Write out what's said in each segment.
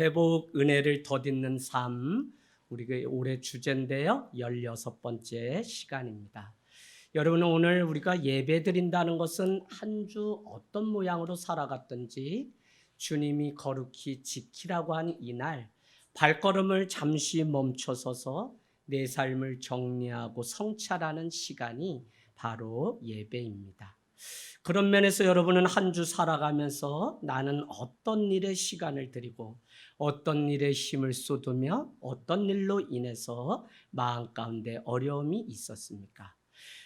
회복 은혜를 덧입는 삶, 우리가 올해 주제인데요. 16번째 시간입니다. 여러분, 오늘 우리가 예배 드린다는 것은 한 주 어떤 모양으로 살아갔든지 주님이 거룩히 지키라고 한 이날 발걸음을 잠시 멈춰서서 내 삶을 정리하고 성찰하는 시간이 바로 예배입니다. 그런 면에서 여러분은 한 주 살아가면서 나는 어떤 일에 시간을 들이고 어떤 일에 힘을 쏟으며 어떤 일로 인해서 마음 가운데 어려움이 있었습니까?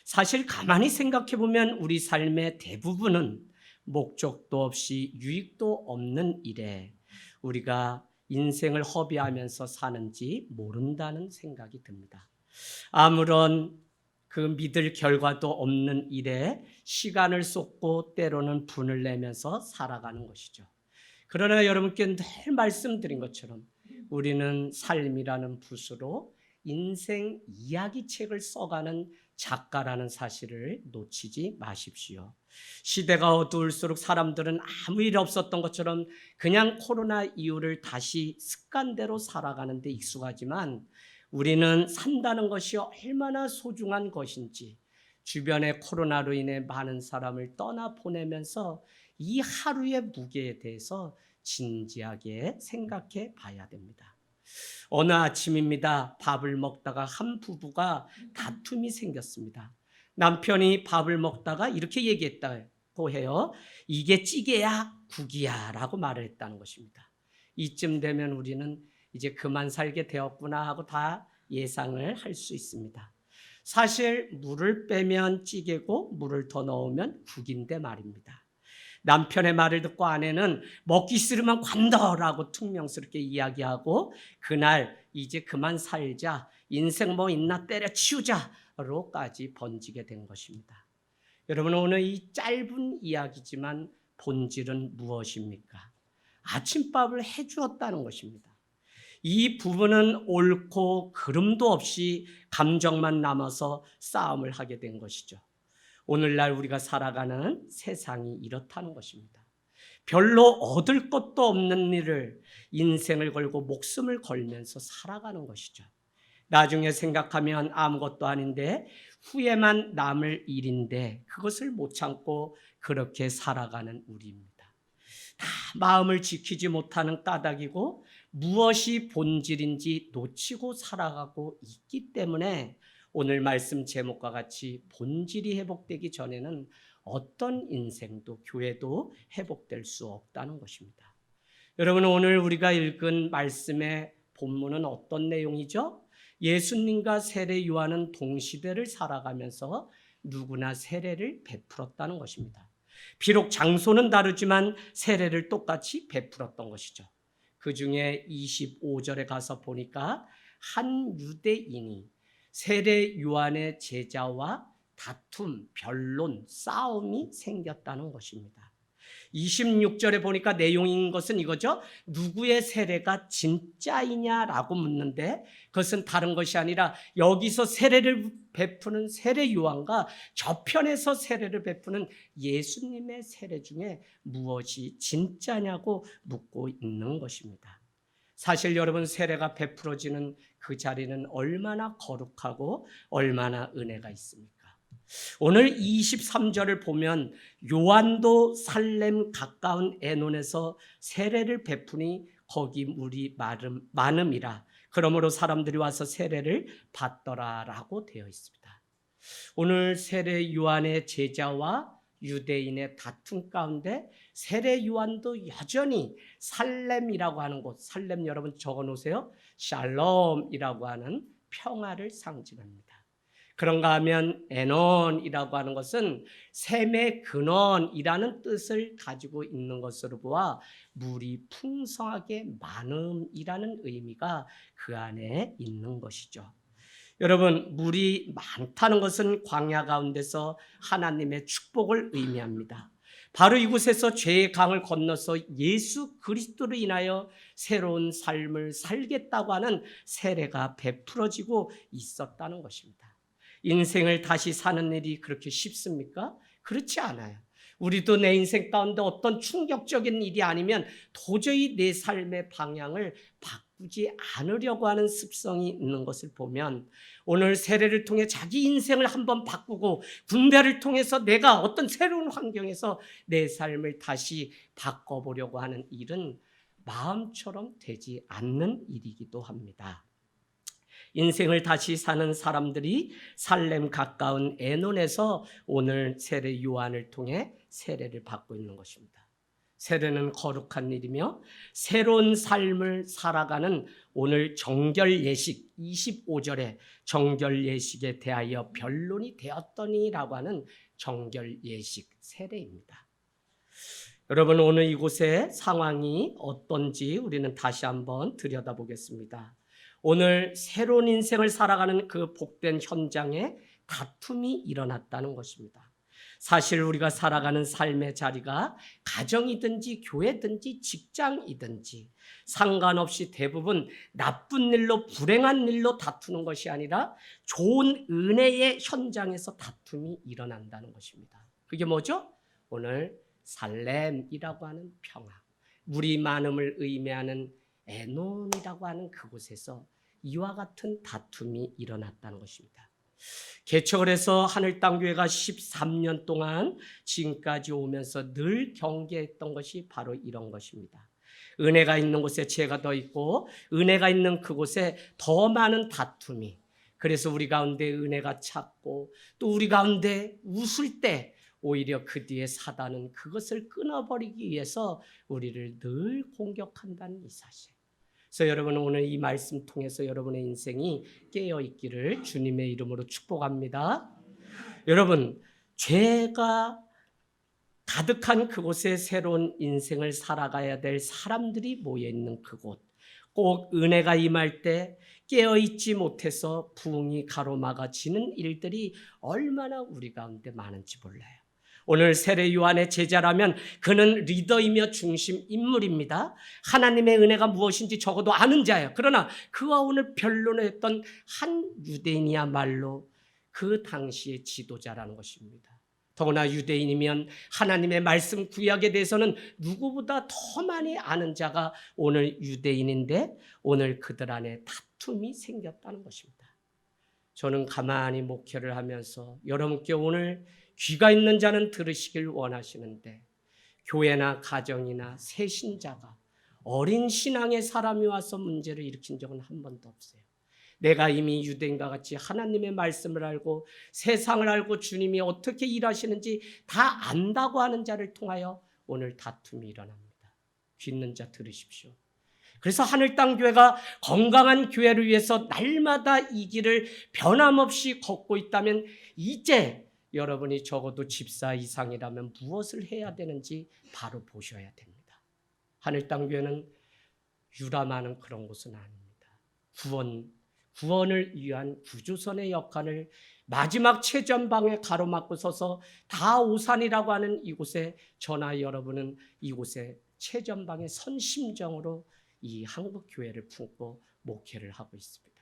사실 가만히 생각해 보면 우리 삶의 대부분은 목적도 없이 유익도 없는 일에 우리가 인생을 허비하면서 사는지 모른다는 생각이 듭니다. 아무런 그 믿을 결과도 없는 일에 시간을 쏟고 때로는 분을 내면서 살아가는 것이죠. 그러나 여러분께 늘 말씀드린 것처럼 우리는 삶이라는 붓으로 인생 이야기책을 써가는 작가라는 사실을 놓치지 마십시오. 시대가 어두울수록 사람들은 아무 일 없었던 것처럼 그냥 코로나 이후를 다시 습관대로 살아가는 데 익숙하지만 우리는 산다는 것이 얼마나 소중한 것인지 주변에 코로나로 인해 많은 사람을 떠나보내면서 이 하루의 무게에 대해서 진지하게 생각해 봐야 됩니다. 어느 아침입니다. 밥을 먹다가 한 부부가 다툼이 생겼습니다. 남편이 밥을 먹다가 이렇게 얘기했다고 해요. 이게 찌개야 국이야 라고 말을 했다는 것입니다. 이쯤 되면 우리는 이제 그만 살게 되었구나 하고 다 예상을 할 수 있습니다. 사실 물을 빼면 찌개고 물을 더 넣으면 국인데 말입니다. 남편의 말을 듣고 아내는 먹기 싫으면 관둬라고 퉁명스럽게 이야기하고 그날 이제 그만 살자, 인생 뭐 있나 때려치우자로까지 번지게 된 것입니다. 여러분, 오늘 이 짧은 이야기지만 본질은 무엇입니까? 아침밥을 해주었다는 것입니다. 이 부부는 옳고 그름도 없이 감정만 남아서 싸움을 하게 된 것이죠. 오늘날 우리가 살아가는 세상이 이렇다는 것입니다. 별로 얻을 것도 없는 일을 인생을 걸고 목숨을 걸면서 살아가는 것이죠. 나중에 생각하면 아무것도 아닌데 후회만 남을 일인데 그것을 못 참고 그렇게 살아가는 우리입니다. 다 마음을 지키지 못하는 까닭이고 무엇이 본질인지 놓치고 살아가고 있기 때문에 오늘 말씀 제목과 같이 본질이 회복되기 전에는 어떤 인생도 교회도 회복될 수 없다는 것입니다. 여러분, 오늘 우리가 읽은 말씀의 본문은 어떤 내용이죠? 예수님과 세례 요한은 동시대를 살아가면서 누구나 세례를 베풀었다는 것입니다. 비록 장소는 다르지만 세례를 똑같이 베풀었던 것이죠. 그 중에 25절에 가서 보니까 한 유대인이 세례 요한의 제자와 다툼, 변론, 싸움이 생겼다는 것입니다. 26절에 보니까 내용인 것은 이거죠. 누구의 세례가 진짜이냐라고 묻는데 그것은 다른 것이 아니라 여기서 세례를 베푸는 세례 요한과 저편에서 세례를 베푸는 예수님의 세례 중에 무엇이 진짜냐고 묻고 있는 것입니다. 사실 여러분, 세례가 베풀어지는 그 자리는 얼마나 거룩하고 얼마나 은혜가 있습니까? 오늘 23절을 보면 요한도 살렘 가까운 에논에서 세례를 베푸니 거기 물이 많음이라 그러므로 사람들이 와서 세례를 받더라라고 되어 있습니다. 오늘 세례 요한의 제자와 유대인의 다툼 가운데 세례 요한도 여전히 살렘이라고 하는 곳, 살렘 여러분 적어놓으세요. 샬롬이라고 하는 평화를 상징합니다. 그런가 하면 에논이라고 하는 것은 샘의 근원이라는 뜻을 가지고 있는 것으로 보아 물이 풍성하게 많음이라는 의미가 그 안에 있는 것이죠. 여러분, 물이 많다는 것은 광야 가운데서 하나님의 축복을 의미합니다. 바로 이곳에서 죄의 강을 건너서 예수 그리스도로 인하여 새로운 삶을 살겠다고 하는 세례가 베풀어지고 있었다는 것입니다. 인생을 다시 사는 일이 그렇게 쉽습니까? 그렇지 않아요. 우리도 내 인생 가운데 어떤 충격적인 일이 아니면 도저히 내 삶의 방향을 바꾸지 않으려고 하는 습성이 있는 것을 보면 오늘 세례를 통해 자기 인생을 한번 바꾸고 분별을 통해서 내가 어떤 새로운 환경에서 내 삶을 다시 바꿔보려고 하는 일은 마음처럼 되지 않는 일이기도 합니다. 인생을 다시 사는 사람들이 살렘 가까운 에논에서 오늘 세례 요한을 통해 세례를 받고 있는 것입니다. 세례는 거룩한 일이며 새로운 삶을 살아가는 오늘 정결 예식 25절에 정결 예식에 대하여 변론이 되었더니라고 하는 정결 예식 세례입니다. 여러분, 오늘 이곳의 상황이 어떤지 우리는 다시 한번 들여다보겠습니다. 오늘 새로운 인생을 살아가는 그 복된 현장에 다툼이 일어났다는 것입니다. 사실 우리가 살아가는 삶의 자리가 가정이든지 교회든지 직장이든지 상관없이 대부분 나쁜 일로 불행한 일로 다투는 것이 아니라 좋은 은혜의 현장에서 다툼이 일어난다는 것입니다. 그게 뭐죠? 오늘 살렘이라고 하는 평화, 물이 많음을 의미하는 에논이라고 하는 그곳에서 이와 같은 다툼이 일어났다는 것입니다. 개척을 해서 하늘땅교회가 13년 동안 지금까지 오면서 늘 경계했던 것이 바로 이런 것입니다. 은혜가 있는 곳에 죄가 더 있고 은혜가 있는 그곳에 더 많은 다툼이, 그래서 우리 가운데 은혜가 찼고 또 우리 가운데 웃을 때 오히려 그 뒤에 사단은 그것을 끊어버리기 위해서 우리를 늘 공격한다는 이 사실. 그래서 여러분, 오늘 이 말씀 통해서 여러분의 인생이 깨어있기를 주님의 이름으로 축복합니다. 여러분, 죄가 가득한 그곳에 새로운 인생을 살아가야 될 사람들이 모여있는 그곳, 꼭 은혜가 임할 때 깨어있지 못해서 부흥이 가로막아지는 일들이 얼마나 우리 가운데 많은지 몰라요. 오늘 세례 요한의 제자라면 그는 리더이며 중심 인물입니다. 하나님의 은혜가 무엇인지 적어도 아는 자예요. 그러나 그와 오늘 변론했던 한 유대인이야말로 그 당시의 지도자라는 것입니다. 더구나 유대인이면 하나님의 말씀 구약에 대해서는 누구보다 더 많이 아는 자가 오늘 유대인인데 오늘 그들 안에 다툼이 생겼다는 것입니다. 저는 가만히 목회를 하면서 여러분께 오늘 귀가 있는 자는 들으시길 원하시는데 교회나 가정이나 새신자가 어린 신앙의 사람이 와서 문제를 일으킨 적은 한 번도 없어요. 내가 이미 유대인과 같이 하나님의 말씀을 알고 세상을 알고 주님이 어떻게 일하시는지 다 안다고 하는 자를 통하여 오늘 다툼이 일어납니다. 귀 있는 자 들으십시오. 그래서 하늘땅교회가 건강한 교회를 위해서 날마다 이 길을 변함없이 걷고 있다면 이제 여러분이 적어도 집사 이상이라면 무엇을 해야 되는지 바로 보셔야 됩니다. 하늘땅교회는 유람하는 그런 곳은 아닙니다. 구원을 위한 구조선의 역할을 마지막 최전방에 가로막고 서서 다 오산이라고 하는 이곳에 저나 여러분은 이곳에 최전방의 선심정으로 이 한국교회를 품고 목회를 하고 있습니다.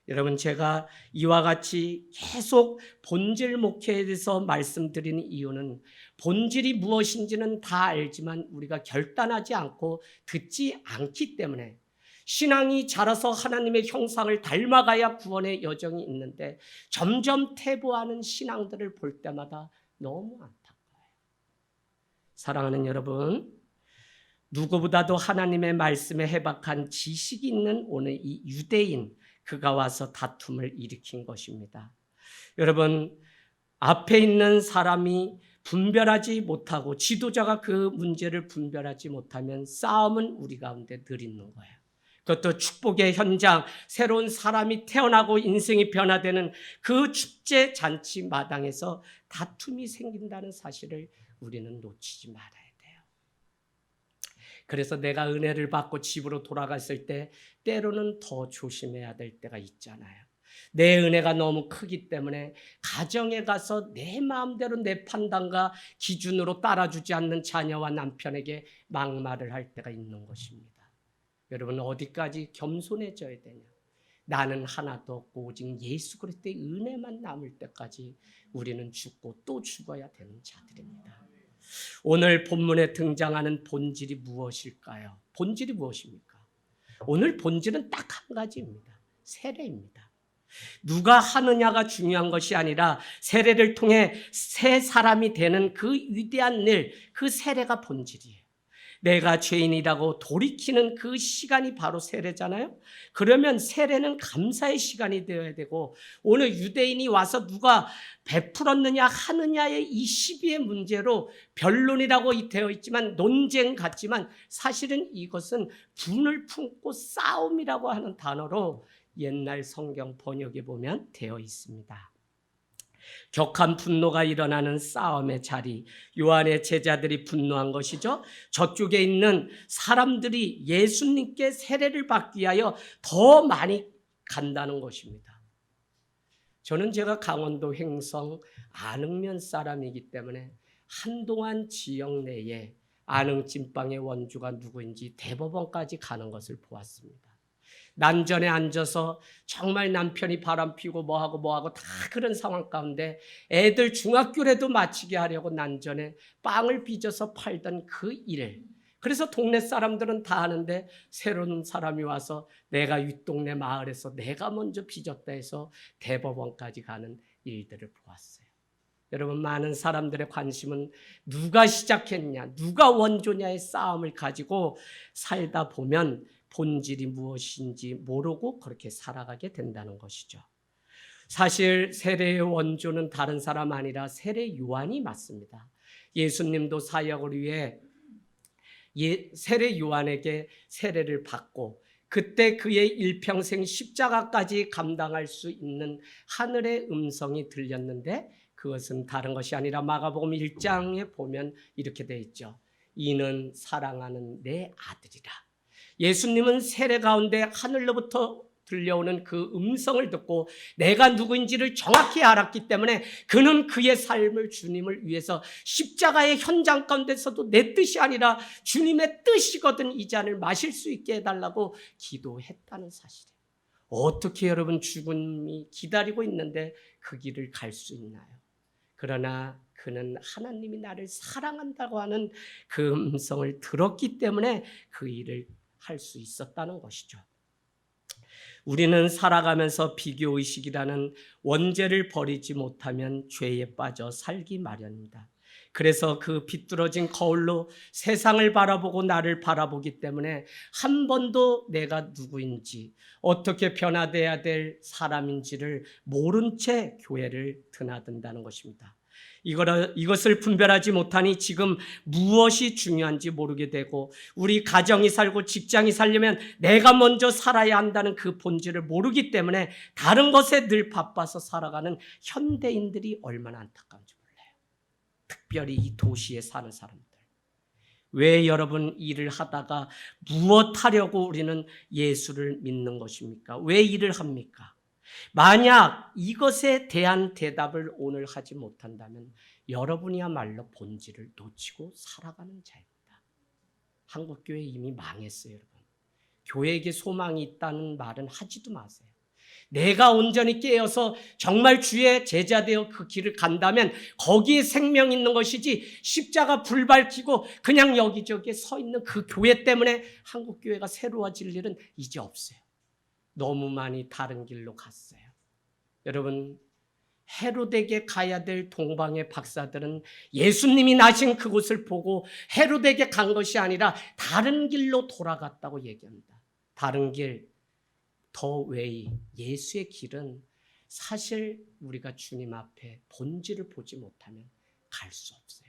여러분, 제가 이와 같이 계속 본질 목회에 대해서 말씀드리는 이유는 본질이 무엇인지는 다 알지만 우리가 결단하지 않고 듣지 않기 때문에 신앙이 자라서 하나님의 형상을 닮아가야 구원의 여정이 있는데 점점 퇴보하는 신앙들을 볼 때마다 너무 안타까워요. 사랑하는 여러분, 누구보다도 하나님의 말씀에 해박한 지식이 있는 오늘 이 유대인, 그가 와서 다툼을 일으킨 것입니다. 여러분, 앞에 있는 사람이 분별하지 못하고 지도자가 그 문제를 분별하지 못하면 싸움은 우리 가운데 늘 있는 거예요. 그것도 축복의 현장, 새로운 사람이 태어나고 인생이 변화되는 그 축제 잔치 마당에서 다툼이 생긴다는 사실을 우리는 놓치지 말아야 돼요. 그래서 내가 은혜를 받고 집으로 돌아갔을 때 때로는 더 조심해야 될 때가 있잖아요. 내 은혜가 너무 크기 때문에 가정에 가서 내 마음대로 내 판단과 기준으로 따라주지 않는 자녀와 남편에게 막말을 할 때가 있는 것입니다. 여러분, 어디까지 겸손해져야 되냐? 나는 하나도 없고 오직 예수 그리스도의 은혜만 남을 때까지 우리는 죽고 또 죽어야 되는 자들입니다. 오늘 본문에 등장하는 본질이 무엇일까요? 본질이 무엇입니까? 오늘 본질은 딱 한 가지입니다. 세례입니다. 누가 하느냐가 중요한 것이 아니라 세례를 통해 새 사람이 되는 그 위대한 일, 그 세례가 본질이에요. 내가 죄인이라고 돌이키는 그 시간이 바로 세례잖아요. 그러면 세례는 감사의 시간이 되어야 되고, 오늘 유대인이 와서 누가 베풀었느냐 하느냐의 이 시비의 문제로 변론이라고 되어 있지만, 논쟁 같지만 사실은 이것은 분을 품고 싸움이라고 하는 단어로 옛날 성경 번역에 보면 되어 있습니다. 격한 분노가 일어나는 싸움의 자리, 요한의 제자들이 분노한 것이죠. 저쪽에 있는 사람들이 예수님께 세례를 받기 위하여 더 많이 간다는 것입니다. 저는 제가 강원도 횡성 안흥면 사람이기 때문에 한동안 지역 내에 안흥찐빵의 원주가 누구인지 대법원까지 가는 것을 보았습니다. 난전에 앉아서 정말 남편이 바람피고 뭐하고 다 그런 상황 가운데 애들 중학교라도 마치게 하려고 난전에 빵을 빚어서 팔던 그 일. 그래서 동네 사람들은 다 아는데 새로운 사람이 와서 내가 윗동네 마을에서 내가 먼저 빚었다 해서 대법원까지 가는 일들을 보았어요. 여러분, 많은 사람들의 관심은 누가 시작했냐, 누가 원조냐의 싸움을 가지고 살다 보면 본질이 무엇인지 모르고 그렇게 살아가게 된다는 것이죠. 사실 세례의 원조는 다른 사람 아니라 세례 요한이 맞습니다. 예수님도 사역을 위해 세례 요한에게 세례를 받고 그때 그의 일평생 십자가까지 감당할 수 있는 하늘의 음성이 들렸는데, 그것은 다른 것이 아니라 마가복음 1장에 보면 이렇게 되어 있죠. 이는 사랑하는 내 아들이라. 예수님은 세례 가운데 하늘로부터 들려오는 그 음성을 듣고 내가 누구인지를 정확히 알았기 때문에 그는 그의 삶을 주님을 위해서 십자가의 현장 가운데서도 내 뜻이 아니라 주님의 뜻이거든 이 잔을 마실 수 있게 해달라고 기도했다는 사실이에요. 어떻게 여러분 죽음이 기다리고 있는데 그 길을 갈 수 있나요? 그러나 그는 하나님이 나를 사랑한다고 하는 그 음성을 들었기 때문에 그 일을 할 수 있었다는 것이죠. 우리는 살아가면서 비교의식이라는 원죄를 버리지 못하면 죄에 빠져 살기 마련입니다. 그래서 그 비뚤어진 거울로 세상을 바라보고 나를 바라보기 때문에 한 번도 내가 누구인지, 어떻게 변화돼야 될 사람인지를 모른 채 교회를 드나든다는 것입니다. 이것을 분별하지 못하니 지금 무엇이 중요한지 모르게 되고, 우리 가정이 살고 직장이 살려면 내가 먼저 살아야 한다는 그 본질을 모르기 때문에 다른 것에 늘 바빠서 살아가는 현대인들이 얼마나 안타까운지 몰라요. 특별히 이 도시에 사는 사람들. 왜 여러분 일을 하다가 무엇 하려고 우리는 예수를 믿는 것입니까? 왜 일을 합니까? 만약 이것에 대한 대답을 오늘 하지 못한다면 여러분이야말로 본질을 놓치고 살아가는 자입니다. 한국교회 이미 망했어요, 여러분. 교회에게 소망이 있다는 말은 하지도 마세요. 내가 온전히 깨어서 정말 주의 제자 되어 그 길을 간다면 거기에 생명 있는 것이지, 십자가 불 밝히고 그냥 여기저기에 서 있는 그 교회 때문에 한국교회가 새로워질 일은 이제 없어요. 너무 많이 다른 길로 갔어요. 여러분, 헤로데게 가야 될 동방의 박사들은 예수님이 나신 그곳을 보고 헤로데게 간 것이 아니라 다른 길로 돌아갔다고 얘기합니다. 다른 길, 더 웨이, 예수의 길은 사실 우리가 주님 앞에 본질을 보지 못하면 갈 수 없어요.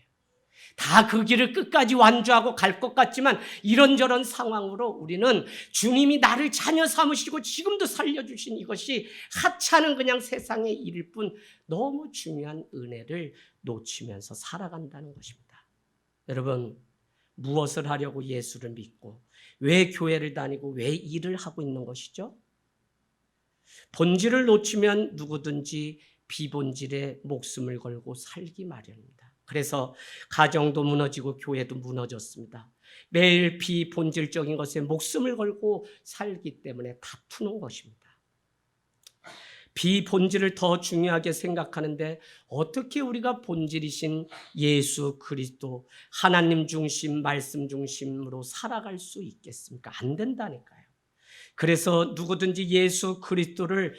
다 그 길을 끝까지 완주하고 갈 것 같지만 이런저런 상황으로 우리는 주님이 나를 자녀 삼으시고 지금도 살려주신 이것이 하찮은 그냥 세상의 일일 뿐 너무 중요한 은혜를 놓치면서 살아간다는 것입니다. 여러분, 무엇을 하려고 예수를 믿고 왜 교회를 다니고 왜 일을 하고 있는 것이죠? 본질을 놓치면 누구든지 비본질에 목숨을 걸고 살기 마련입니다. 그래서 가정도 무너지고 교회도 무너졌습니다. 매일 비본질적인 것에 목숨을 걸고 살기 때문에 다투는 것입니다. 비본질을 더 중요하게 생각하는데 어떻게 우리가 본질이신 예수 그리스도 하나님 중심 말씀 중심으로 살아갈 수 있겠습니까? 안 된다니까요. 그래서 누구든지 예수 그리스도를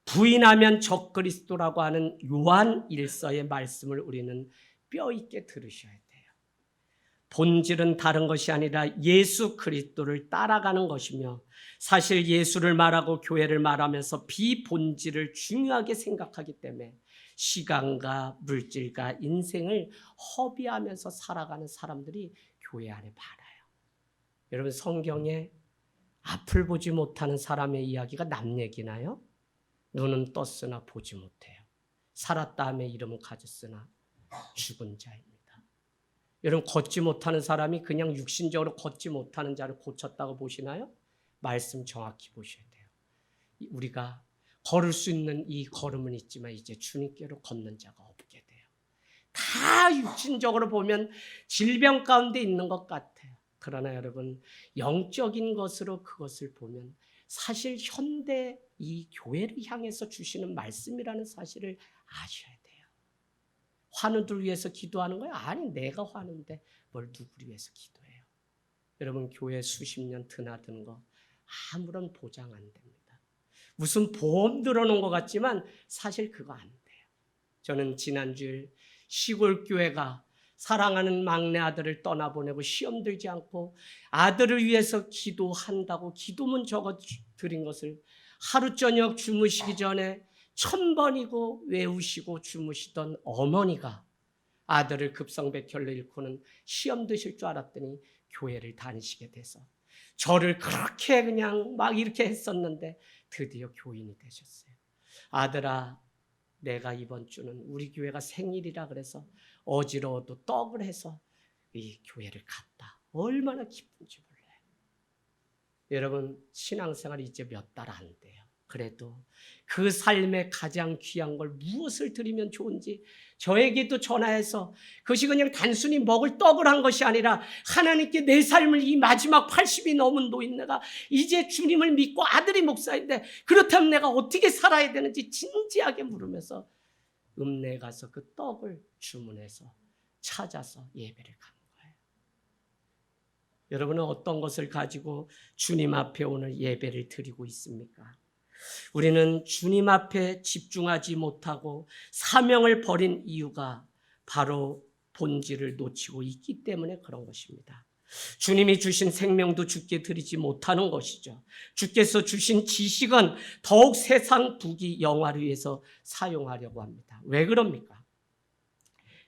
부인하면 적그리스도라고 하는 요한 1서의 말씀을 우리는 뼈 있게 들으셔야 돼요. 본질은 다른 것이 아니라 예수 그리스도를 따라가는 것이며, 사실 예수를 말하고 교회를 말하면서 비본질을 중요하게 생각하기 때문에 시간과 물질과 인생을 허비하면서 살아가는 사람들이 교회 안에 많아요. 여러분, 성경에 앞을 보지 못하는 사람의 이야기가 남 얘기나요? 눈은 떴으나 보지 못해요. 살았다 하며 이름은 가졌으나 죽은 자입니다. 여러분, 걷지 못하는 사람이 그냥 육신적으로 걷지 못하는 자를 고쳤다고 보시나요? 말씀 정확히 보셔야 돼요. 우리가 걸을 수 있는 이 걸음은 있지만 이제 주님께로 걷는 자가 없게 돼요. 다 육신적으로 보면 질병 가운데 있는 것 같아요. 그러나 여러분, 영적인 것으로 그것을 보면 사실 현대 이 교회를 향해서 주시는 말씀이라는 사실을 아셔야 돼요. 환우들 위해서 기도하는 거예요? 아니, 내가 환우인데 뭘 누구를 위해서 기도해요? 여러분, 교회 수십 년 드나드는 거 아무런 보장 안 됩니다. 무슨 보험 들어놓은 것 같지만 사실 그거 안 돼요. 저는 지난주에 시골 교회가 사랑하는 막내 아들을 떠나보내고 시험 들지 않고 아들을 위해서 기도한다고 기도문 적어 드린 것을 하루 저녁 주무시기 전에 1000번이고 외우시고 주무시던 어머니가 아들을 급성백혈로 잃고는 시험 드실 줄 알았더니 교회를 다니시게 돼서 저를 그렇게 그냥 막 이렇게 했었는데 드디어 교인이 되셨어요. 아들아, 내가 이번 주는 우리 교회가 생일이라 그래서 어지러워도 떡을 해서 이 교회를 갔다. 얼마나 기쁜지 몰라요. 여러분, 신앙생활이 이제 몇 달 안 돼요. 그래도 그 삶의 가장 귀한 걸 무엇을 드리면 좋은지 저에게도 전화해서, 그것이 그냥 단순히 먹을 떡을 한 것이 아니라 하나님께 내 삶을, 이 마지막 80이 넘은 노인네가 이제 주님을 믿고 아들이 목사인데 그렇다면 내가 어떻게 살아야 되는지 진지하게 물으면서 읍내에 가서 그 떡을 주문해서 찾아서 예배를 가는 거예요. 여러분은 어떤 것을 가지고 주님 앞에 오늘 예배를 드리고 있습니까? 우리는 주님 앞에 집중하지 못하고 사명을 버린 이유가 바로 본질을 놓치고 있기 때문에 그런 것입니다. 주님이 주신 생명도 주께 드리지 못하는 것이죠. 주께서 주신 지식은 더욱 세상 부귀 영화를 위해서 사용하려고 합니다. 왜 그럽니까?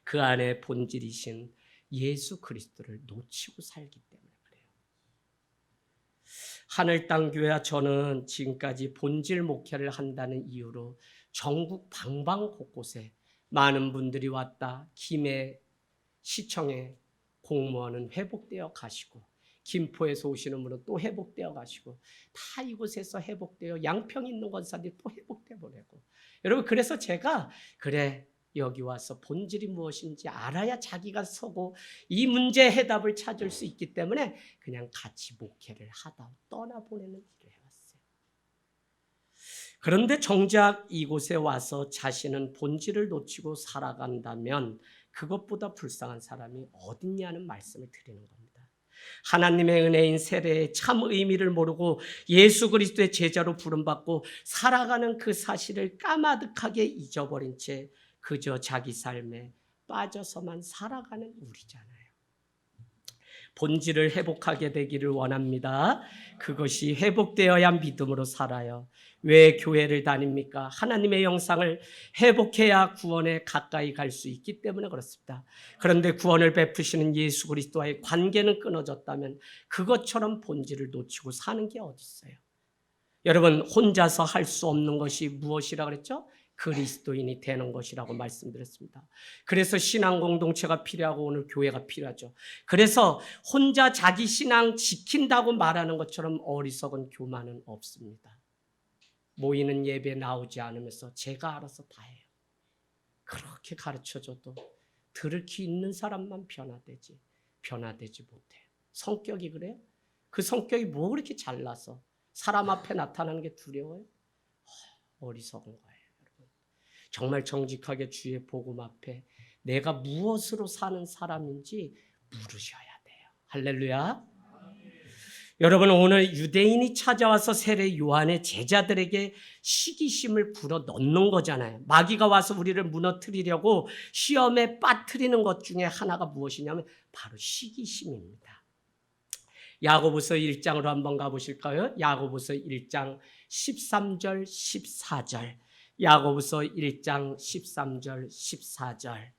그 안에 본질이신 예수 그리스도를 놓치고 살기 때문에 그래요. 하늘 땅 교회와 저는 지금까지 본질 목회를 한다는 이유로 전국 방방 곳곳에 많은 분들이 왔다. 김해 시청에 공무원은 회복되어 가시고, 김포에서 오시는 분은 또 회복되어 가시고, 다 이곳에서 회복되어 양평 있는 권사들이 또 회복되어 보내고. 여러분, 그래서 제가 그래, 여기 와서 본질이 무엇인지 알아야 자기가 서고 이 문제의 해답을 찾을 수 있기 때문에 그냥 같이 목회를 하다 떠나보내는 일을 해왔어요. 그런데 정작 이곳에 와서 자신은 본질을 놓치고 살아간다면 그것보다 불쌍한 사람이 어딨냐는 말씀을 드리는 겁니다. 하나님의 은혜인 세례의 참 의미를 모르고 예수 그리스도의 제자로 부름받고 살아가는 그 사실을 까마득하게 잊어버린 채 그저 자기 삶에 빠져서만 살아가는 우리잖아요. 본질을 회복하게 되기를 원합니다. 그것이 회복되어야 믿음으로 살아요. 왜 교회를 다닙니까? 하나님의 영상을 회복해야 구원에 가까이 갈 수 있기 때문에 그렇습니다. 그런데 구원을 베푸시는 예수 그리스도와의 관계는 끊어졌다면 그것처럼 본질을 놓치고 사는 게 어디 있어요? 여러분, 혼자서 할 수 없는 것이 무엇이라고 그랬죠? 그리스도인이 되는 것이라고 말씀드렸습니다. 그래서 신앙 공동체가 필요하고 오늘 교회가 필요하죠. 그래서 혼자 자기 신앙 지킨다고 말하는 것처럼 어리석은 교만은 없습니다. 모이는 예배 나오지 않으면서 제가 알아서 다 해요. 그렇게 가르쳐줘도 들을 기 있는 사람만 변화되지 못해요. 성격이 그래요? 그 성격이 뭐 그렇게 잘나서 사람 앞에 나타나는 게 두려워요? 어리석은 거예요. 여러분. 정말 정직하게 주의 복음 앞에 내가 무엇으로 사는 사람인지 물으셔야 돼요. 할렐루야. 여러분, 오늘 유대인이 찾아와서 세례 요한의 제자들에게 시기심을 불어 넣는 거잖아요. 마귀가 와서 우리를 무너뜨리려고 시험에 빠뜨리는 것 중에 하나가 무엇이냐면 바로 시기심입니다. 야고보서 1장으로 한번 가보실까요? 야고보서 1장 13절 14절. 야고보서 1장 13절 14절.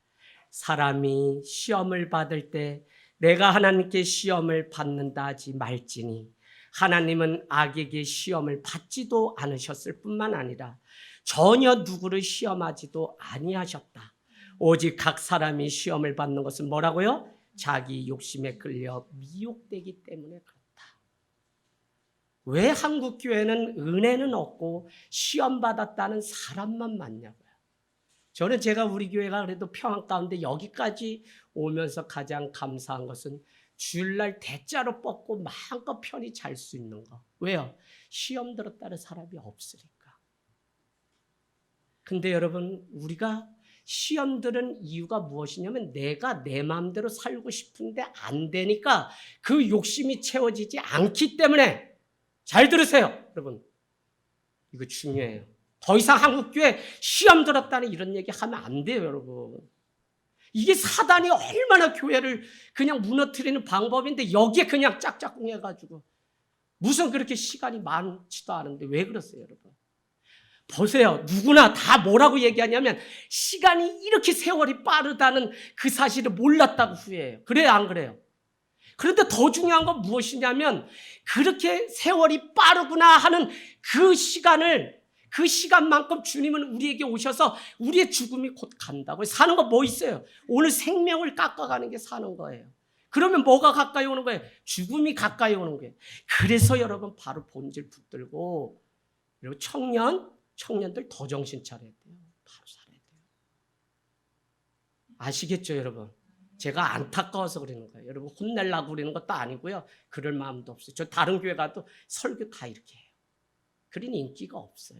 사람이 시험을 받을 때 내가 하나님께 시험을 받는다 하지 말지니 하나님은 악에게 시험을 받지도 않으셨을 뿐만 아니라 전혀 누구를 시험하지도 아니하셨다. 오직 각 사람이 시험을 받는 것은 뭐라고요? 자기 욕심에 끌려 미혹되기 때문에 그렇다. 왜 한국 교회는 은혜는 없고 시험 받았다는 사람만 많냐고요? 저는 제가 우리 교회가 그래도 평안 가운데 여기까지 오면서 가장 감사한 것은 주일날 대자로 뻗고 마음껏 편히 잘 수 있는 거. 왜요? 시험 들었다는 사람이 없으니까. 근데 여러분, 우리가 시험 들은 이유가 무엇이냐면 내가 내 마음대로 살고 싶은데 안 되니까 그 욕심이 채워지지 않기 때문에. 잘 들으세요, 여러분. 이거 중요해요. 더 이상 한국교회 시험 들었다는 이런 얘기 하면 안 돼요, 여러분. 이게 사단이 얼마나 교회를 그냥 무너뜨리는 방법인데 여기에 그냥 짝짝꿍 해가지고 무슨 그렇게 시간이 많지도 않은데 왜 그러세요, 여러분? 보세요. 누구나 다 뭐라고 얘기하냐면 시간이 이렇게 세월이 빠르다는 그 사실을 몰랐다고 후회해요. 그래요, 안 그래요? 그런데 더 중요한 건 무엇이냐면 그렇게 세월이 빠르구나 하는 그 시간만큼 주님은 우리에게 오셔서 우리의 죽음이 곧 간다고. 사는 거 뭐 있어요? 오늘 생명을 깎아가는 게 사는 거예요. 그러면 뭐가 가까이 오는 거예요? 죽음이 가까이 오는 거예요. 그래서 여러분 바로 본질 붙들고, 그리고 청년들 더 정신 차려야 돼요. 바로 살아야 돼요. 아시겠죠, 여러분? 제가 안타까워서 그러는 거예요. 여러분 혼내려고 그러는 것도 아니고요. 그럴 마음도 없어요. 저 다른 교회 가도 설교 다 이렇게 해요. 그러니 인기가 없어요.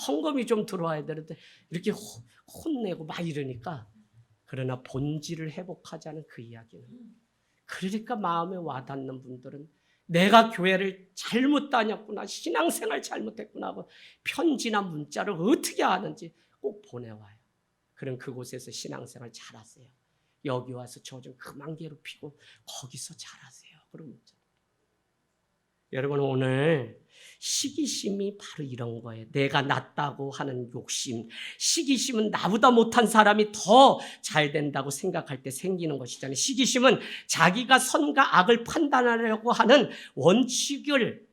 헌금이 좀 들어와야 되는데 이렇게 혼내고 막 이러니까. 그러나 본질을 회복하자는 그 이야기는. 그러니까 마음에 와닿는 분들은 내가 교회를 잘못 다녔구나, 신앙생활 잘못했구나 하고 편지나 문자를 어떻게 하는지 꼭 보내와요. 그럼 그곳에서 신앙생활 잘하세요. 여기 와서 저 좀 그만 괴롭히고 거기서 잘하세요. 그럼 여러분, 오늘 시기심이 바로 이런 거예요. 내가 낫다고 하는 욕심. 시기심은 나보다 못한 사람이 더 잘 된다고 생각할 때 생기는 것이잖아요. 시기심은 자기가 선과 악을 판단하려고 하는 원칙을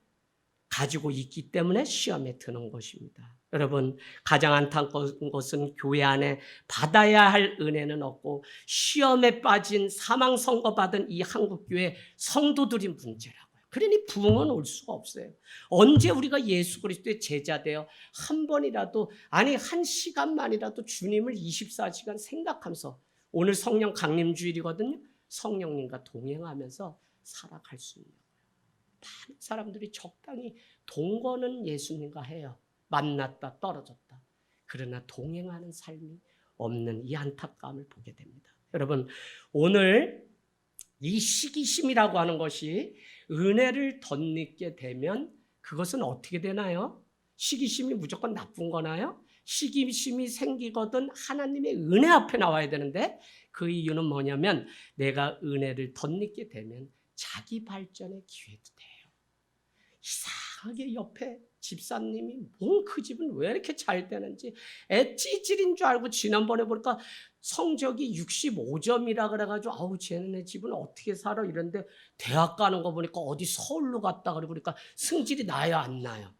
가지고 있기 때문에 시험에 드는 것입니다. 여러분, 가장 안타까운 것은 교회 안에 받아야 할 은혜는 없고 시험에 빠진 사망 선고받은 이 한국교회 성도들이 문제라고요. 그러니 부흥은 올 수가 없어요. 언제 우리가 예수 그리스도의 제자 되어 한 번이라도, 아니 한 시간만이라도 주님을 24시간 생각하면서, 오늘 성령 강림주일이거든요. 성령님과 동행하면서 살아갈 수 있는 거예요. 많은 사람들이 적당히 동거는 예수님과 해요. 만났다 떨어졌다. 그러나 동행하는 삶이 없는 이 안타까움을 보게 됩니다. 여러분, 오늘 이 시기심이라고 하는 것이 은혜를 덧입게 되면 그것은 어떻게 되나요? 시기심이 무조건 나쁜 거나요? 시기심이 생기거든 하나님의 은혜 앞에 나와야 되는데, 그 이유는 뭐냐면 내가 은혜를 덧입게 되면 자기 발전의 기회도 돼요. 이상하게 옆에 집사님이 뭔 그 집은 왜 이렇게 잘 되는지 애 찌질인 줄 알고 지난번에 보니까 성적이 65점이라 그래가지고 아우 쟤네 집은 어떻게 살아 이런데 대학 가는 거 보니까 어디 서울로 갔다 그러니까 승질이 나요 안 나요?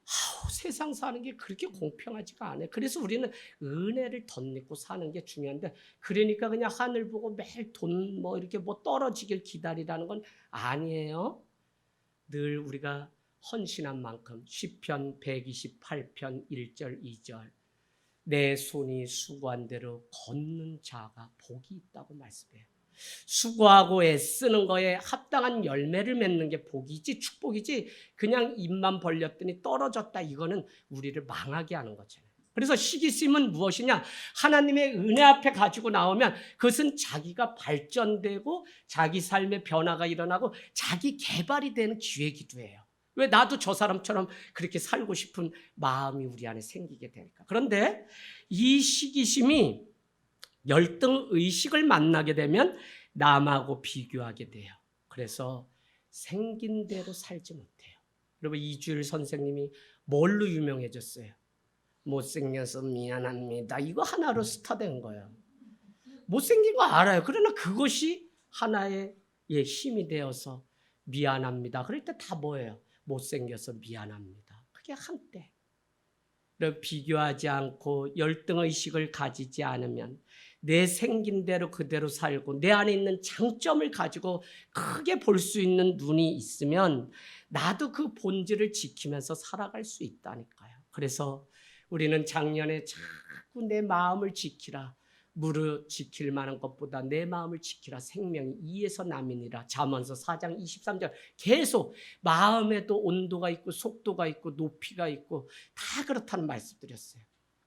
아우 세상 사는 게 그렇게 공평하지가 않아요. 그래서 우리는 은혜를 덧입고 사는 게 중요한데, 그러니까 그냥 하늘 보고 매일 돈 뭐 이렇게 뭐 떨어지길 기다리라는 건 아니에요. 늘 우리가 헌신한 만큼 시편 128편 1절 2절 내 손이 수고한 대로 걷는 자가 복이 있다고 말씀해요. 수고하고 애쓰는 거에 합당한 열매를 맺는 게 복이지 축복이지 그냥 입만 벌렸더니 떨어졌다. 이거는 우리를 망하게 하는 거잖아요. 그래서 시기심은 무엇이냐? 하나님의 은혜 앞에 가지고 나오면 그것은 자기가 발전되고 자기 삶의 변화가 일어나고 자기 개발이 되는 기회이기도 해요. 왜? 나도 저 사람처럼 그렇게 살고 싶은 마음이 우리 안에 생기게 되니까. 그런데 이 시기심이 열등 의식을 만나게 되면 남하고 비교하게 돼요. 그래서 생긴 대로 살지 못해요. 여러분, 이주일 선생님이 뭘로 유명해졌어요? 못생겨서 미안합니다. 이거 하나로 스타된 거예요. 못생긴 거 알아요. 그러나 그것이 하나의 힘이 되어서 미안합니다. 그럴 때 다 뭐예요? 못생겨서 미안합니다. 그게 한때. 비교하지 않고 열등의식을 가지지 않으면 내 생긴 대로 그대로 살고 내 안에 있는 장점을 가지고 크게 볼 수 있는 눈이 있으면 나도 그 본질을 지키면서 살아갈 수 있다니까요. 그래서 우리는 작년에 자꾸 내 마음을 지키라. 무릇 지킬 만한 것보다 내 마음을 지키라. 생명이 이에서 남이니라. 잠언서 4장 23절 계속 마음에도 온도가 있고 속도가 있고 높이가 있고 다 그렇다는 말씀 드렸어요.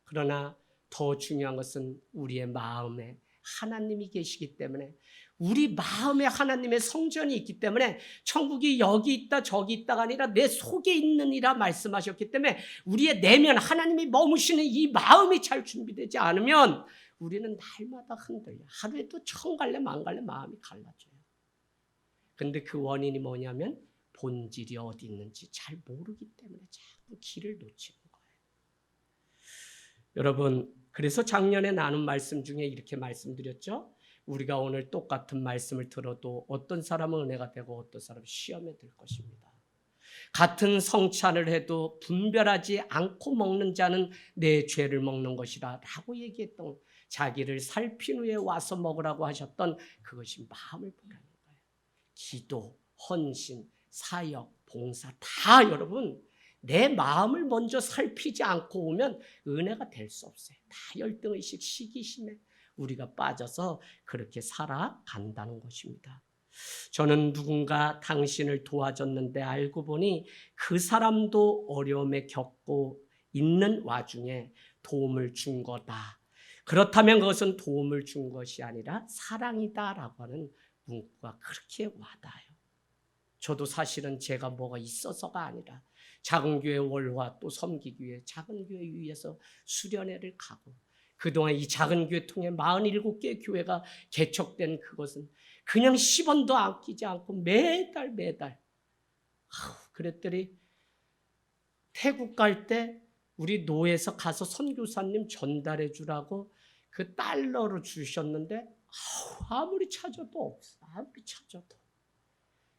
그러나 더 중요한 것은 우리의 마음에 하나님이 계시기 때문에 우리 마음에 하나님의 성전이 있기 때문에 천국이 여기 있다 저기 있다가 아니라 내 속에 있느니라 말씀하셨기 때문에 우리의 내면 하나님이 머무시는 이 마음이 잘 준비되지 않으면 우리는 날마다 흔들려. 하루에도 천 갈래 만 갈래 마음이 갈라져요. 근데 그 원인이 뭐냐면 본질이 어디 있는지 잘 모르기 때문에 자꾸 길을 놓치는 거예요. 여러분, 그래서 작년에 나눈 말씀 중에 이렇게 말씀드렸죠. 우리가 오늘 똑같은 말씀을 들어도 어떤 사람은 은혜가 되고 어떤 사람은 시험에 들 것입니다. 같은 성찬을 해도 분별하지 않고 먹는 자는 내 죄를 먹는 것이라 라고 얘기했던 자기를 살핀 후에 와서 먹으라고 하셨던 그것이 마음을 보라는 거예요. 기도, 헌신, 사역, 봉사 다 여러분 내 마음을 먼저 살피지 않고 오면 은혜가 될 수 없어요. 다 열등의식, 시기심에 우리가 빠져서 그렇게 살아간다는 것입니다. 저는 누군가 당신을 도와줬는데 알고 보니 그 사람도 어려움에 겪고 있는 와중에 도움을 준 거다. 그렇다면 그것은 도움을 준 것이 아니라 사랑이다라고 하는 문구가 그렇게 와닿아요. 저도 사실은 제가 뭐가 있어서가 아니라 작은 교회 월화 또 섬기기 위해 작은 교회 위에서 수련회를 가고 그동안 이 작은 교회 통해 47개의 교회가 개척된 그것은 그냥 10원도 아끼지 않고 매달 그랬더니 태국 갈 때 우리 노예에서 가서 선교사님 전달해 주라고 그 달러로 주셨는데 아무리 찾아도 없어. 아무리 찾아도.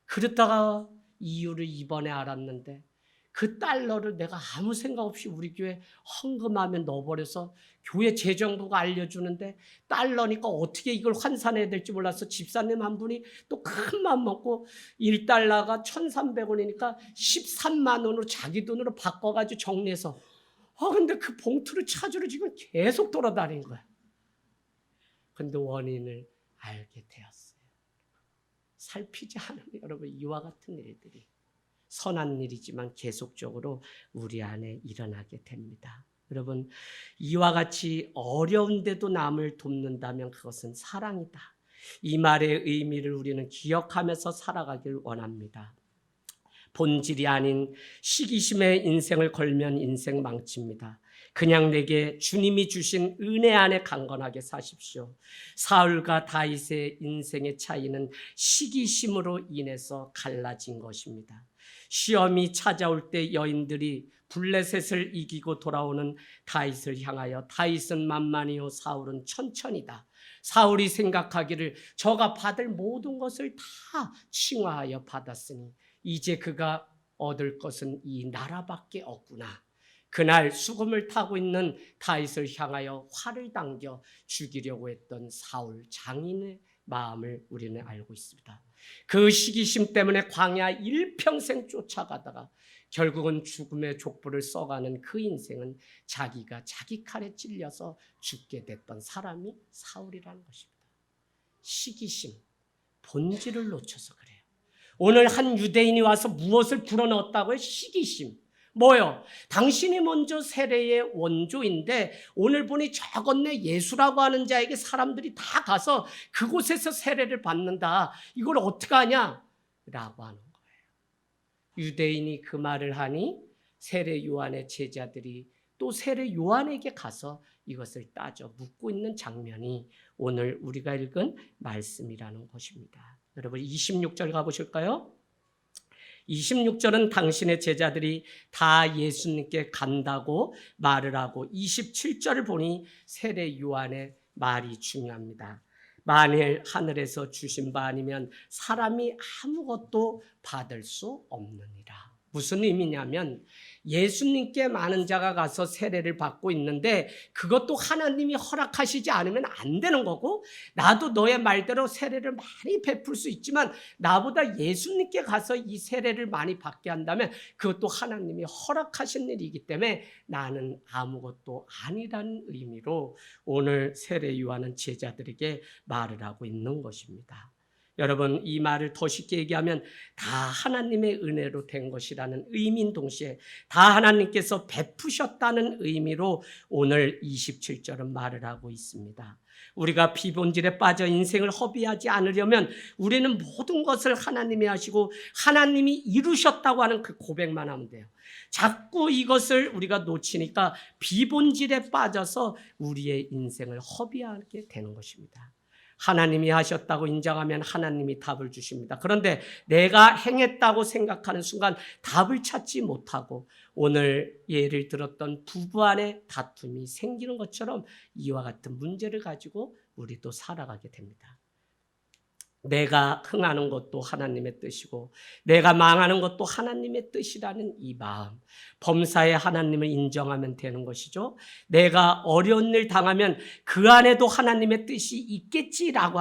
그러다가 이유를 이번에 알았는데 그 달러를 내가 아무 생각 없이 우리 교회 헌금하면 넣어버려서 교회 재정부가 알려주는데 달러니까 어떻게 이걸 환산해야 될지 몰라서 집사님 한 분이 또 큰 맘 먹고 1달러가 1,300원이니까 13만 원으로 자기 돈으로 바꿔가지고 정리해서 근데 그 봉투를 찾으러 지금 계속 돌아다닌 거야. 근데 원인을 알게 되었어요. 살피지 않으면 여러분 이와 같은 일들이 선한 일이지만 계속적으로 우리 안에 일어나게 됩니다. 여러분 이와 같이 어려운데도 남을 돕는다면 그것은 사랑이다. 이 말의 의미를 우리는 기억하면서 살아가길 원합니다. 본질이 아닌 시기심의 인생을 걸면 인생 망칩니다. 그냥 내게 주님이 주신 은혜 안에 강건하게 사십시오. 사울과 다윗의 인생의 차이는 시기심으로 인해서 갈라진 것입니다. 시험이 찾아올 때 여인들이 블레셋을 이기고 돌아오는 다윗을 향하여 다윗은 만만히요 사울은 천천히다. 사울이 생각하기를 저가 받을 모든 것을 다 칭화하여 받았으니 이제 그가 얻을 것은 이 나라밖에 없구나. 그날 수금을 타고 있는 다윗을 향하여 활을 당겨 죽이려고 했던 사울 장인의 마음을 우리는 알고 있습니다. 그 시기심 때문에 광야 일평생 쫓아가다가 결국은 죽음의 족보를 써가는 그 인생은 자기가 자기 칼에 찔려서 죽게 됐던 사람이 사울이라는 것입니다. 시기심, 본질을 놓쳐서 그래요. 오늘 한 유대인이 와서 무엇을 불어넣었다고요? 시기심. 뭐요? 당신이 먼저 세례의 원조인데 오늘 보니 저 건네 예수라고 하는 자에게 사람들이 다 가서 그곳에서 세례를 받는다. 이걸 어떻게 하냐? 라고 하는 거예요. 유대인이 그 말을 하니 세례 요한의 제자들이 또 세례 요한에게 가서 이것을 따져 묻고 있는 장면이 오늘 우리가 읽은 말씀이라는 것입니다. 여러분 26절 가보실까요? 26절은 당신의 제자들이 다 예수님께 간다고 말을 하고 27절을 보니 세례 요한의 말이 중요합니다. 만일 하늘에서 주신 바 아니면 사람이 아무것도 받을 수 없느니라. 무슨 의미냐면 예수님께 많은 자가 가서 세례를 받고 있는데 그것도 하나님이 허락하시지 않으면 안 되는 거고, 나도 너의 말대로 세례를 많이 베풀 수 있지만 나보다 예수님께 가서 이 세례를 많이 받게 한다면 그것도 하나님이 허락하신 일이기 때문에 나는 아무것도 아니라는 의미로 오늘 세례 요한은 제자들에게 말을 하고 있는 것입니다. 여러분 이 말을 더 쉽게 얘기하면 다 하나님의 은혜로 된 것이라는 의미인 동시에 다 하나님께서 베푸셨다는 의미로 오늘 27절은 말을 하고 있습니다. 우리가 비본질에 빠져 인생을 허비하지 않으려면 우리는 모든 것을 하나님이 하시고 하나님이 이루셨다고 하는 그 고백만 하면 돼요. 자꾸 이것을 우리가 놓치니까 비본질에 빠져서 우리의 인생을 허비하게 되는 것입니다. 하나님이 하셨다고 인정하면 하나님이 답을 주십니다. 그런데 내가 행했다고 생각하는 순간 답을 찾지 못하고 오늘 예를 들었던 부부 안에 다툼이 생기는 것처럼 이와 같은 문제를 가지고 우리도 살아가게 됩니다. 내가 흥하는 것도 하나님의 뜻이고 내가 망하는 것도 하나님의 뜻이라는 이 마음, 범사에 하나님을 인정하면 되는 것이죠. 내가 어려운 일 당하면 그 안에도 하나님의 뜻이 있겠지라고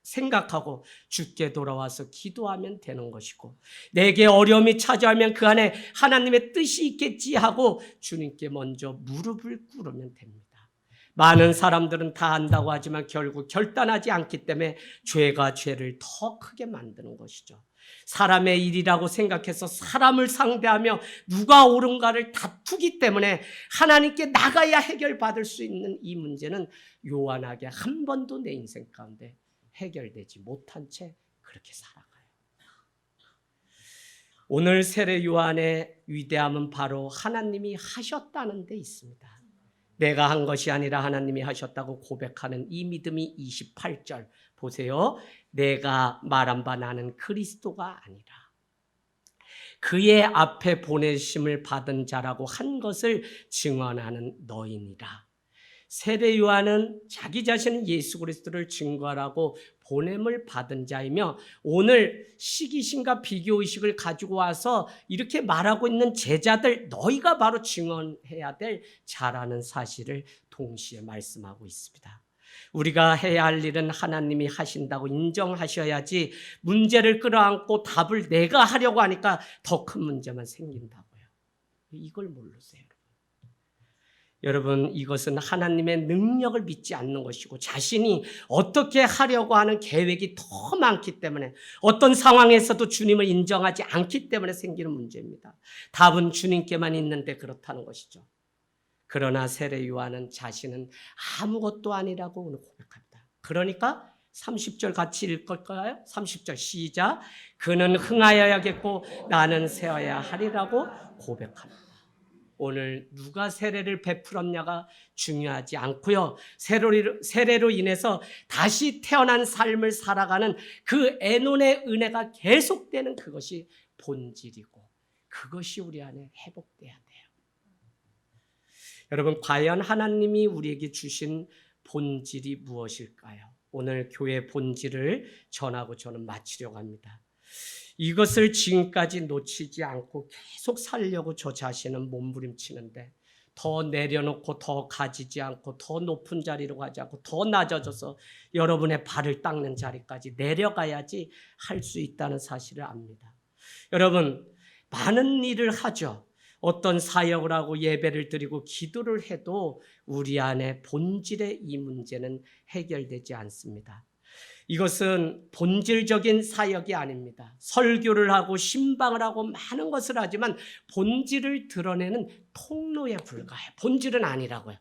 생각하고 주께 돌아와서 기도하면 되는 것이고, 내게 어려움이 찾아오면 그 안에 하나님의 뜻이 있겠지 하고 주님께 먼저 무릎을 꿇으면 됩니다. 많은 사람들은 다 안다고 하지만 결국 결단하지 않기 때문에 죄가 죄를 더 크게 만드는 것이죠. 사람의 일이라고 생각해서 사람을 상대하며 누가 옳은가를 다투기 때문에 하나님께 나가야 해결받을 수 있는 이 문제는 요한하게 한 번도 내 인생 가운데 해결되지 못한 채 그렇게 살아가요. 오늘 세례 요한의 위대함은 바로 하나님이 하셨다는 데 있습니다. 내가 한 것이 아니라 하나님이 하셨다고 고백하는 이 믿음이 28절 보세요. 내가 말한 바 나는 그리스도가 아니라 그의 앞에 보내심을 받은 자라고 한 것을 증언하는 너희니라. 세례 요한은 자기 자신은 예수 그리스도를 증거하라고 보냄을 받은 자이며 오늘 시기심과 비교의식을 가지고 와서 이렇게 말하고 있는 제자들, 너희가 바로 증언해야 될 자라는 사실을 동시에 말씀하고 있습니다. 우리가 해야 할 일은 하나님이 하신다고 인정하셔야지 문제를 끌어안고 답을 내가 하려고 하니까 더 큰 문제만 생긴다고요. 이걸 모르세요. 여러분 이것은 하나님의 능력을 믿지 않는 것이고 자신이 어떻게 하려고 하는 계획이 더 많기 때문에 어떤 상황에서도 주님을 인정하지 않기 때문에 생기는 문제입니다. 답은 주님께만 있는데 그렇다는 것이죠. 그러나 세례 요한은 자신은 아무것도 아니라고 오늘 고백합니다. 그러니까 30절 같이 읽을까요? 30절 시작. 그는 흥하여야겠고 나는 세어야 하리라고 고백합니다. 오늘 누가 세례를 베풀었냐가 중요하지 않고요. 세례로 인해서 다시 태어난 삶을 살아가는 그 에논의 은혜가 계속되는 그것이 본질이고 그것이 우리 안에 회복돼야 돼요. 여러분 과연 하나님이 우리에게 주신 본질이 무엇일까요? 오늘 교회 본질을 전하고 저는 마치려고 합니다. 이것을 지금까지 놓치지 않고 계속 살려고 저 자신은 몸부림치는데 더 내려놓고 더 가지지 않고 더 높은 자리로 가지 않고 더 낮아져서 여러분의 발을 닦는 자리까지 내려가야지 할 수 있다는 사실을 압니다. 여러분 많은 일을 하죠. 어떤 사역을 하고 예배를 드리고 기도를 해도 우리 안에 본질의 이 문제는 해결되지 않습니다. 이것은 본질적인 사역이 아닙니다. 설교를 하고 신방을 하고 많은 것을 하지만 본질을 드러내는 통로에 불과해요. 본질은 아니라고요.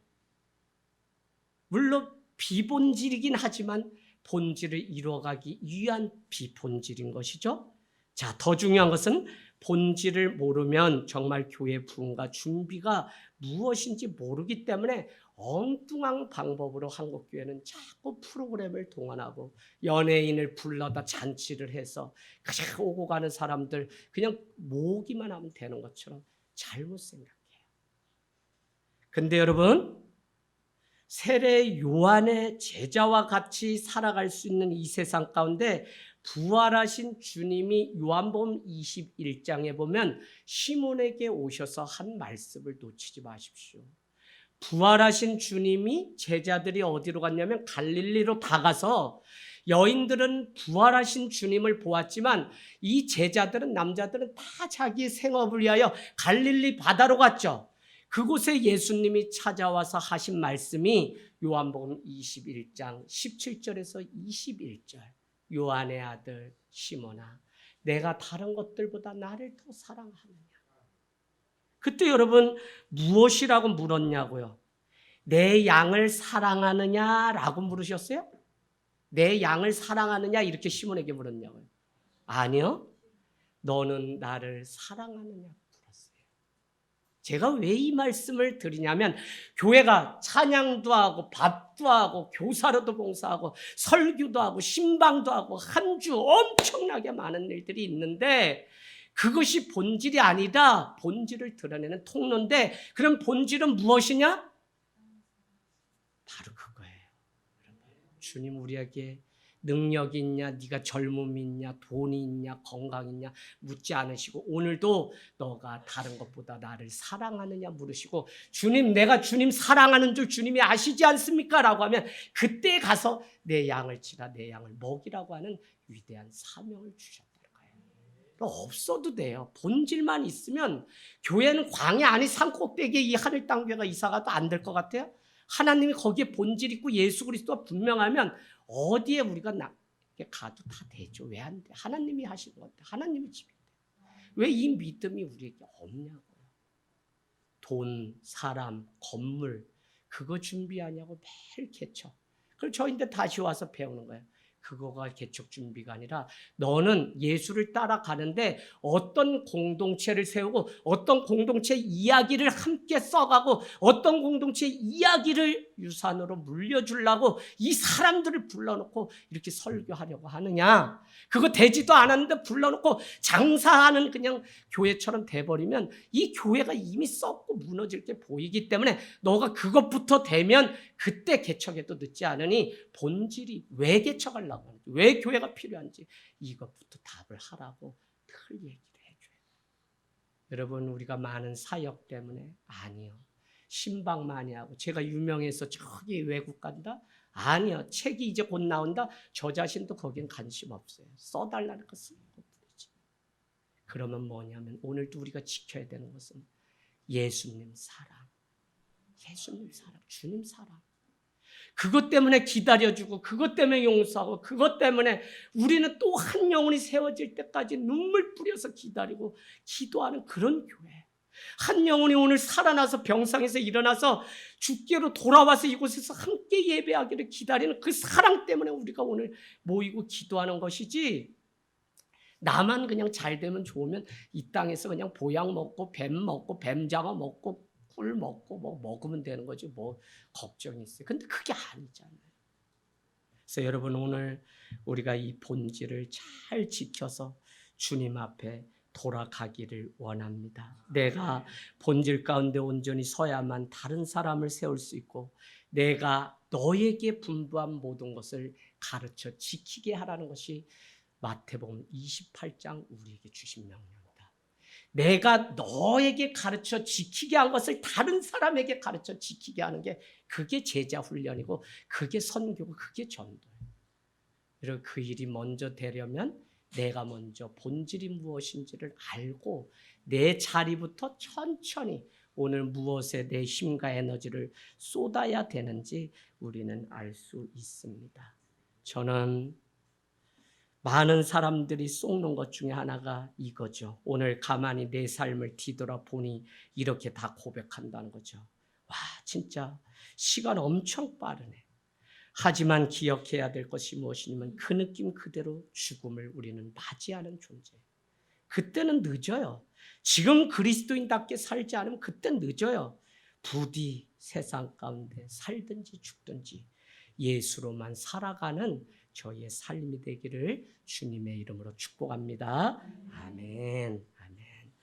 물론 비본질이긴 하지만 본질을 이루어가기 위한 비본질인 것이죠. 자, 더 중요한 것은 본질을 모르면 정말 교회 부흥과 준비가 무엇인지 모르기 때문에 엉뚱한 방법으로 한국교회는 자꾸 프로그램을 동원하고 연예인을 불러다 잔치를 해서 그냥 오고 가는 사람들 그냥 모으기만 하면 되는 것처럼 잘못 생각해요. 근데 여러분, 세례 요한의 제자와 같이 살아갈 수 있는 이 세상 가운데 부활하신 주님이 요한복음 21장에 보면 시몬에게 오셔서 한 말씀을 놓치지 마십시오. 부활하신 주님이 제자들이 어디로 갔냐면 갈릴리로 다 가서 여인들은 부활하신 주님을 보았지만 이 제자들은 남자들은 다 자기의 생업을 위하여 갈릴리 바다로 갔죠. 그곳에 예수님이 찾아와서 하신 말씀이 요한복음 21장 17절에서 21절. 요한의 아들 시몬아, 내가 다른 것들보다 나를 더 사랑하느냐. 그때 여러분 무엇이라고 물었냐고요? 내 양을 사랑하느냐라고 물으셨어요? 내 양을 사랑하느냐 이렇게 시몬에게 물었냐고요? 아니요. 너는 나를 사랑하느냐 물었어요. 제가 왜 이 말씀을 드리냐면 교회가 찬양도 하고 밥도 하고 교사로도 봉사하고 설교도 하고 신방도 하고 한 주 엄청나게 많은 일들이 있는데 그것이 본질이 아니라 본질을 드러내는 통로인데 그럼 본질은 무엇이냐? 바로 그거예요. 주님 우리에게 능력이 있냐, 네가 젊음이 있냐, 돈이 있냐, 건강이 있냐 묻지 않으시고 오늘도 너가 다른 것보다 나를 사랑하느냐 물으시고 주님 내가 주님 사랑하는 줄 주님이 아시지 않습니까? 라고 하면 그때 가서 내 양을 치라, 내 양을 먹이라고 하는 위대한 사명을 주셨다는 거예요. 없어도 돼요. 본질만 있으면 교회는 광야 아니 산 꼭대기에 이 하늘 땅 교회가 이사가도 안 될 것 같아요? 하나님이 거기에 본질 있고 예수 그리스도가 분명하면 어디에 우리가 가도 다 되죠. 왜 안 돼? 하나님이 하신 건데 하나님의 집인데 왜 이 믿음이 우리에게 없냐고요. 돈, 사람, 건물 그거 준비하냐고 매일 개척. 그걸 저희인데 다시 와서 배우는 거예요. 그거가 개척 준비가 아니라 너는 예수를 따라가는데 어떤 공동체를 세우고 어떤 공동체 이야기를 함께 써가고 어떤 공동체 이야기를 유산으로 물려주려고 이 사람들을 불러놓고 이렇게 설교하려고 하느냐. 그거 되지도 않았는데 불러놓고 장사하는 그냥 교회처럼 돼버리면 이 교회가 이미 썩고 무너질 게 보이기 때문에 너가 그것부터 되면 그때 개척해도 늦지 않으니 본질이 왜 개척하려고 하는지 왜 교회가 필요한지 이것부터 답을 하라고 늘 얘기를 해줘요. 여러분 우리가 많은 사역 때문에 아니요. 신방 많이 하고 제가 유명해서 저기 외국 간다? 아니요. 책이 이제 곧 나온다? 저 자신도 거긴 관심 없어요. 써달라는 거 쓰는 것뿐이지. 그러면 뭐냐면 오늘도 우리가 지켜야 되는 것은 예수님 사랑. 예수님 사랑, 주님 사랑. 그것 때문에 기다려주고 그것 때문에 용서하고 그것 때문에 우리는 또 한 영혼이 세워질 때까지 눈물 뿌려서 기다리고 기도하는 그런 교회. 한 영혼이 오늘 살아나서 병상에서 일어나서 주께로 돌아와서 이곳에서 함께 예배하기를 기다리는 그 사랑 때문에 우리가 오늘 모이고 기도하는 것이지 나만 그냥 잘 되면 좋으면 이 땅에서 그냥 보약 먹고 뱀 먹고 뱀장어 먹고 꿀 먹고 뭐 먹으면 되는 거지 뭐 걱정이 있어요. 근데 그게 아니잖아요. 그래서 여러분 오늘 우리가 이 본질을 잘 지켜서 주님 앞에 돌아가기를 원합니다. 내가 본질 가운데 온전히 서야만 다른 사람을 세울 수 있고 내가 너에게 분부한 모든 것을 가르쳐 지키게 하라는 것이 마태복음 28장 우리에게 주신 명령입니다. 내가 너에게 가르쳐 지키게 한 것을 다른 사람에게 가르쳐 지키게 하는 게 그게 제자 훈련이고 그게 선교고 그게 전도예요. 그리고 그 일이 먼저 되려면 내가 먼저 본질이 무엇인지를 알고 내 자리부터 천천히 오늘 무엇에 내 힘과 에너지를 쏟아야 되는지 우리는 알 수 있습니다. 저는 많은 사람들이 속는 것 중에 하나가 이거죠. 오늘 가만히 내 삶을 뒤돌아보니 이렇게 다 고백한다는 거죠. 와, 진짜 시간 엄청 빠르네. 하지만 기억해야 될 것이 무엇이냐면 그 느낌 그대로 죽음을 우리는 맞이하는 존재예요. 그때는 늦어요. 지금 그리스도인답게 살지 않으면 그땐 늦어요. 부디 세상 가운데 살든지 죽든지 예수로만 살아가는 저희의 삶이 되기를 주님의 이름으로 축복합니다. 아멘.